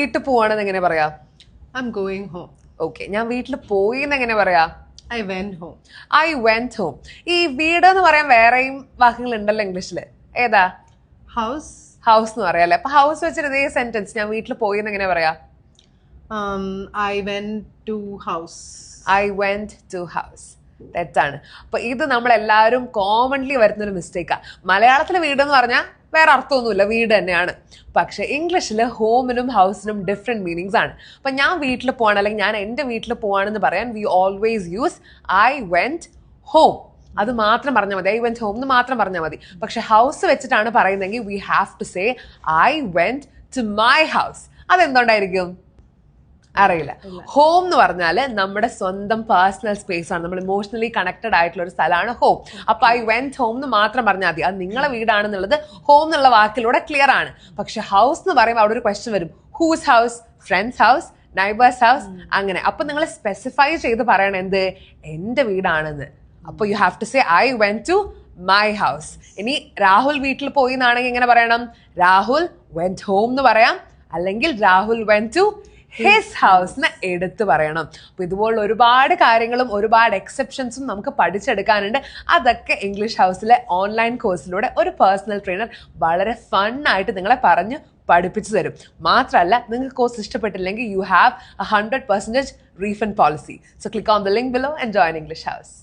വീട്ടിൽ പോവാണെന്ന് എങ്ങനെ പറയാ? I'm going home. ഓക്കെ. ഞാൻ വീട്ടിൽ പോയി എന്ന് എങ്ങനെ പറയാ? I went home. I went home. ഈ വീട് എന്ന് പറയാൻ വേറെയും വാക്കുകൾ ഉണ്ടല്ലോ ഇംഗ്ലീഷില്. ഏതാ? House. ഹൗസ് എന്ന് പറയാല്ലേ. അപ്പൊ ഹൗസ് വെച്ചിട്ട് ഇതേ സെന്റൻസ് ഞാൻ വീട്ടിൽ പോയി എന്ന് എങ്ങനെ പറയാ? I went to house. I went to house. തെറ്റാണ്. അപ്പൊ ഇത് നമ്മളെല്ലാവരും കോമൺലി വരുന്നൊരു മിസ്റ്റേക്കാ. മലയാളത്തിലെ വീട് എന്ന് പറഞ്ഞാൽ വേറെ അർത്ഥമൊന്നുമില്ല, വീട് തന്നെയാണ്. പക്ഷെ ഇംഗ്ലീഷിൽ ഹോമിനും ഹൗസിനും ഡിഫറെന്റ് മീനിങ്സ് ആണ്. അപ്പൊ ഞാൻ വീട്ടിൽ പോവാണ് അല്ലെങ്കിൽ ഞാൻ എൻ്റെ വീട്ടിൽ പോവാണെന്ന് പറയാൻ we always use I went home. അത് മാത്രം പറഞ്ഞാൽ മതി. ഐ വെന്റ് ഹോം എന്ന് മാത്രം പറഞ്ഞാൽ മതി. പക്ഷെ ഹൗസ് വെച്ചിട്ടാണ് പറയുന്നതെങ്കിൽ we have to say I went to my house. അതെന്തുകൊണ്ടായിരിക്കും? അറിയില്ല. ഹോം എന്ന് പറഞ്ഞാൽ നമ്മുടെ സ്വന്തം പേഴ്സണൽ സ്പേസ് ആണ്, നമ്മൾ ഇമോഷണലി കണക്റ്റഡ് ആയിട്ടുള്ള ഒരു സ്ഥലമാണ് ഹോം. അപ്പൊ ഐ വെന്റ് ഹോം എന്ന് മാത്രം പറഞ്ഞാൽ മതി. അത് നിങ്ങളെ വീടാണെന്നുള്ളത് ഹോം എന്നുള്ള വാക്കിലൂടെ ക്ലിയർ ആണ്. പക്ഷെ ഹൗസ് എന്ന് പറയുമ്പോൾ അവിടെ ഒരു ക്വസ്റ്റ്യൻ വരും, whose house, friends house, neighbours house, അങ്ങനെ. അപ്പൊ നിങ്ങൾ സ്പെസിഫൈ ചെയ്ത് പറയണം എന്ത്, എന്റെ വീടാണെന്ന്. അപ്പൊ you have to say I went to my house. ഇനി രാഹുൽ വീട്ടിൽ പോയി എന്നാണെങ്കിൽ എങ്ങനെ പറയണം? രാഹുൽ വെന്റ് ഹോം എന്ന് പറയാം, അല്ലെങ്കിൽ Rahul went to his house എന്ന് എടുത്ത് പറയണം. അപ്പൊ ഇതുപോലുള്ള ഒരുപാട് കാര്യങ്ങളും ഒരുപാട് എക്സെപ്ഷൻസും നമുക്ക് പഠിച്ചെടുക്കാനുണ്ട്. അതൊക്കെ ഇംഗ്ലീഷ് ഹൗസിലെ ഓൺലൈൻ കോഴ്സിലൂടെ ഒരു പേഴ്സണൽ ട്രെയിനർ വളരെ ഫണ്ണായിട്ട് നിങ്ങളെ പറഞ്ഞ് പഠിപ്പിച്ചു തരും. മാത്രമല്ല, നിങ്ങൾക്ക് കോഴ്സ് ഇഷ്ടപ്പെട്ടില്ലെങ്കിൽ you have 100% refund policy. So click on the link below and join English house.